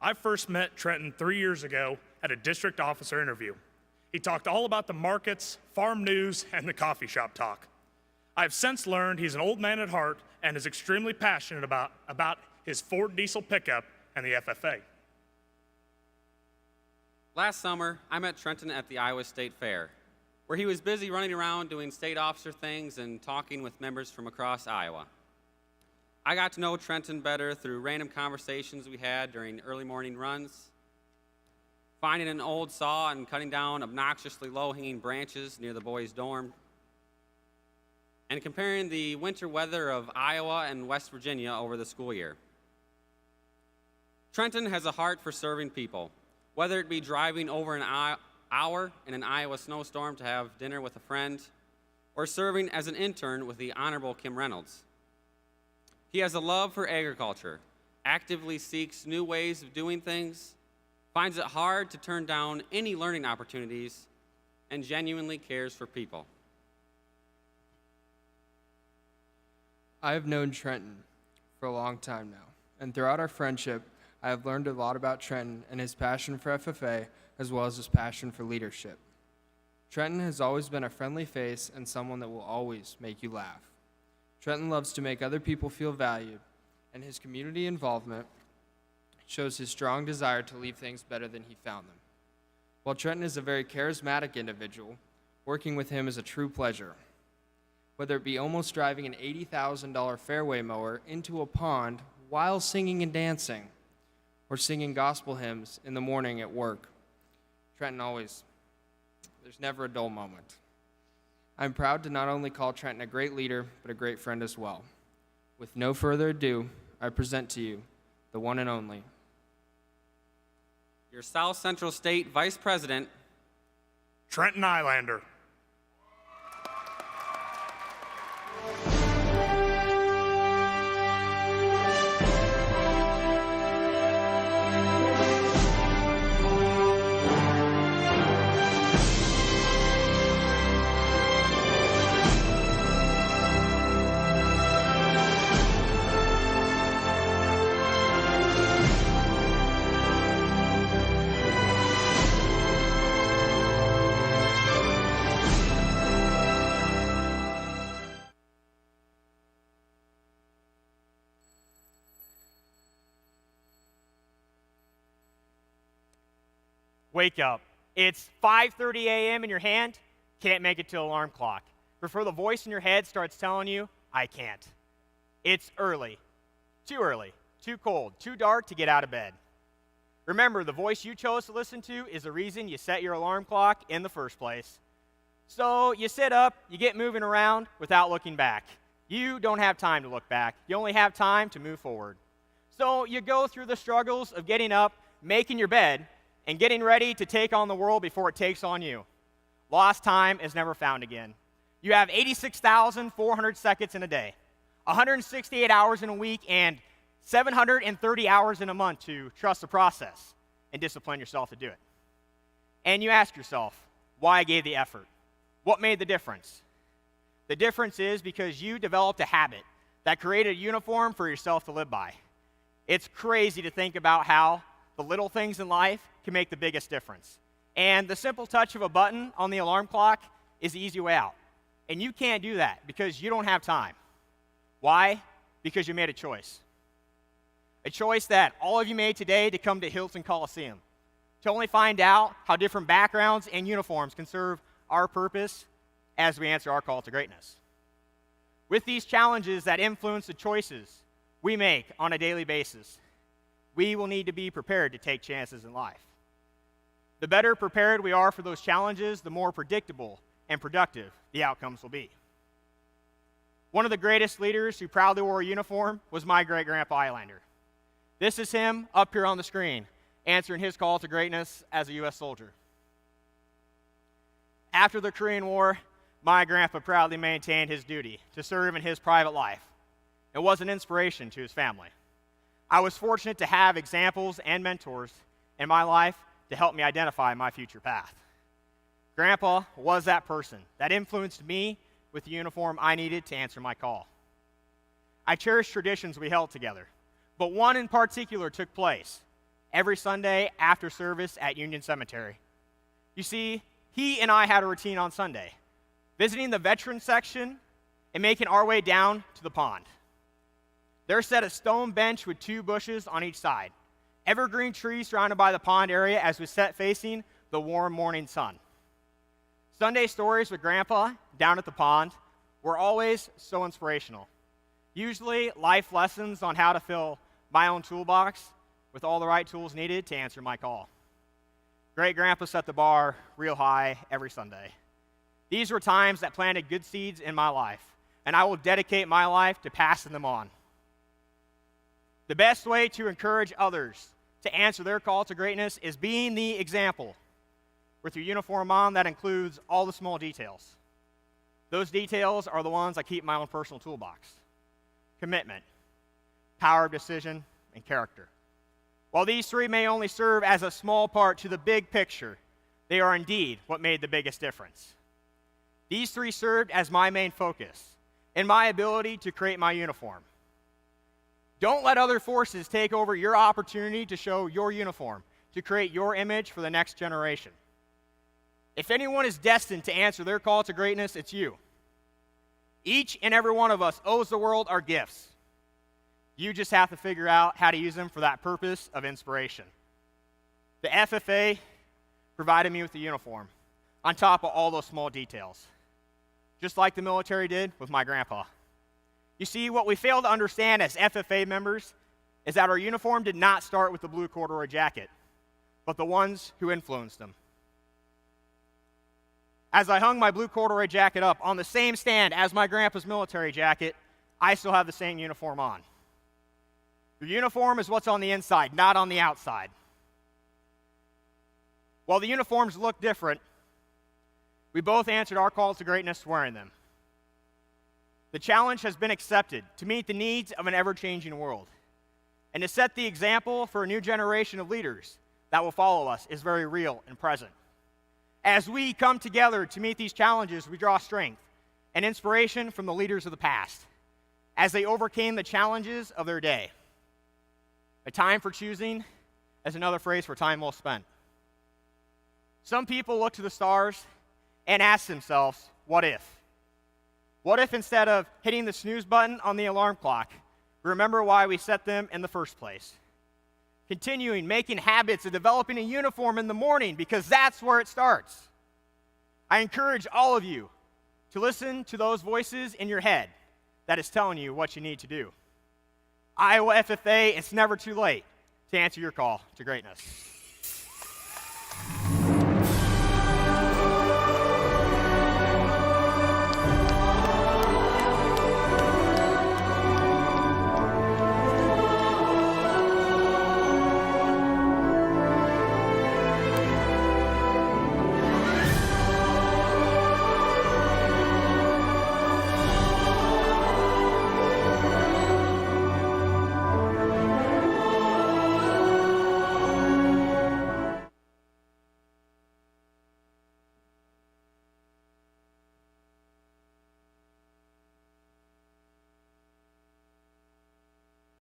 I first met Trenton 3 years ago at a district officer interview. He talked all about the markets, farm news, and the coffee shop talk. I've since learned he's an old man at heart and is extremely passionate about his Ford diesel pickup and the FFA. Last summer, I met Trenton at the Iowa State Fair, where he was busy running around doing state officer things and talking with members from across Iowa. I got to know Trenton better through random conversations we had during early morning runs, finding an old saw and cutting down obnoxiously low-hanging branches near the boys' dorm, and comparing the winter weather of Iowa and West Virginia over the school year. Trenton has a heart for serving people, whether it be driving over an hour in an Iowa snowstorm to have dinner with a friend, or serving as an intern with the Honorable Kim Reynolds. He has a love for agriculture, actively seeks new ways of doing things, finds it hard to turn down any learning opportunities, and genuinely cares for people. I have known Trenton for a long time now, and throughout our friendship, I have learned a lot about Trenton and his passion for FFA, as well as his passion for leadership. Trenton has always been a friendly face and someone that will always make you laugh. Trenton loves to make other people feel valued, and his community involvement shows his strong desire to leave things better than he found them. While Trenton is a very charismatic individual, working with him is a true pleasure. Whether it be almost driving an $80,000 fairway mower into a pond while singing and dancing, or singing gospel hymns in the morning at work, Trenton there's never a dull moment. I'm proud to not only call Trenton a great leader, but a great friend as well. With no further ado, I present to you the one and only, your South Central State Vice President, Trenton Eilander. Wake up. It's 5:30 a.m. in your hand, can't make it to alarm clock. Before the voice in your head starts telling you, I can't. It's early, too cold, too dark to get out of bed. Remember, the voice you chose to listen to is the reason you set your alarm clock in the first place. So you sit up, you get moving around without looking back. You don't have time to look back. You only have time to move forward. So you go through the struggles of getting up, making your bed, and getting ready to take on the world before it takes on you. Lost time is never found again. You have 86,400 seconds in a day, 168 hours in a week, and 730 hours in a month to trust the process and discipline yourself to do it. And you ask yourself, why I gave the effort? What made the difference? The difference is because you developed a habit that created a uniform for yourself to live by. It's crazy to think about how the little things in life can make the biggest difference. And the simple touch of a button on the alarm clock is the easy way out. And you can't do that because you don't have time. Why? Because you made a choice. A choice that all of you made today to come to Hilton Coliseum, to only find out how different backgrounds and uniforms can serve our purpose as we answer our call to greatness. With these challenges that influence the choices we make on a daily basis, we will need to be prepared to take chances in life. The better prepared we are for those challenges, the more predictable and productive the outcomes will be. One of the greatest leaders who proudly wore a uniform was my great-grandpa Eilander. This is him up here on the screen, answering his call to greatness as a U.S. soldier. After the Korean War, my grandpa proudly maintained his duty to serve in his private life. It was an inspiration to his family. I was fortunate to have examples and mentors in my life to help me identify my future path. Grandpa was that person that influenced me with the uniform I needed to answer my call. I cherish traditions we held together, but one in particular took place every Sunday after service at Union Cemetery. You see, he and I had a routine on Sunday, visiting the veterans section and making our way down to the pond. There sat a stone bench with 2 bushes on each side, evergreen trees surrounded by the pond area as we sat facing the warm morning sun. Sunday stories with Grandpa down at the pond were always so inspirational. Usually life lessons on how to fill my own toolbox with all the right tools needed to answer my call. Great Grandpa set the bar real high every Sunday. These were times that planted good seeds in my life, and I will dedicate my life to passing them on. The best way to encourage others to answer their call to greatness is being the example. With your uniform on, that includes all the small details. Those details are the ones I keep in my own personal toolbox. Commitment, power of decision, and character. While these 3 may only serve as a small part to the big picture, they are indeed what made the biggest difference. These 3 served as my main focus in my ability to create my uniform. Don't let other forces take over your opportunity to show your uniform, to create your image for the next generation. If anyone is destined to answer their call to greatness, it's you. Each and every one of us owes the world our gifts. You just have to figure out how to use them for that purpose of inspiration. The FFA provided me with the uniform, on top of all those small details, just like the military did with my grandpa. You see, what we fail to understand as FFA members is that our uniform did not start with the blue corduroy jacket, but the ones who influenced them. As I hung my blue corduroy jacket up on the same stand as my grandpa's military jacket, I still have the same uniform on. Your uniform is what's on the inside, not on the outside. While the uniforms look different, we both answered our calls to greatness wearing them. The challenge has been accepted to meet the needs of an ever-changing world. And to set the example for a new generation of leaders that will follow us is very real and present. As we come together to meet these challenges, we draw strength and inspiration from the leaders of the past as they overcame the challenges of their day. A time for choosing is another phrase for time well spent. Some people look to the stars and ask themselves, what if? What if instead of hitting the snooze button on the alarm clock, we remember why we set them in the first place? Continuing making habits of developing a uniform in the morning, because that's where it starts. I encourage all of you to listen to those voices in your head that is telling you what you need to do. Iowa FFA, it's never too late to answer your call to greatness.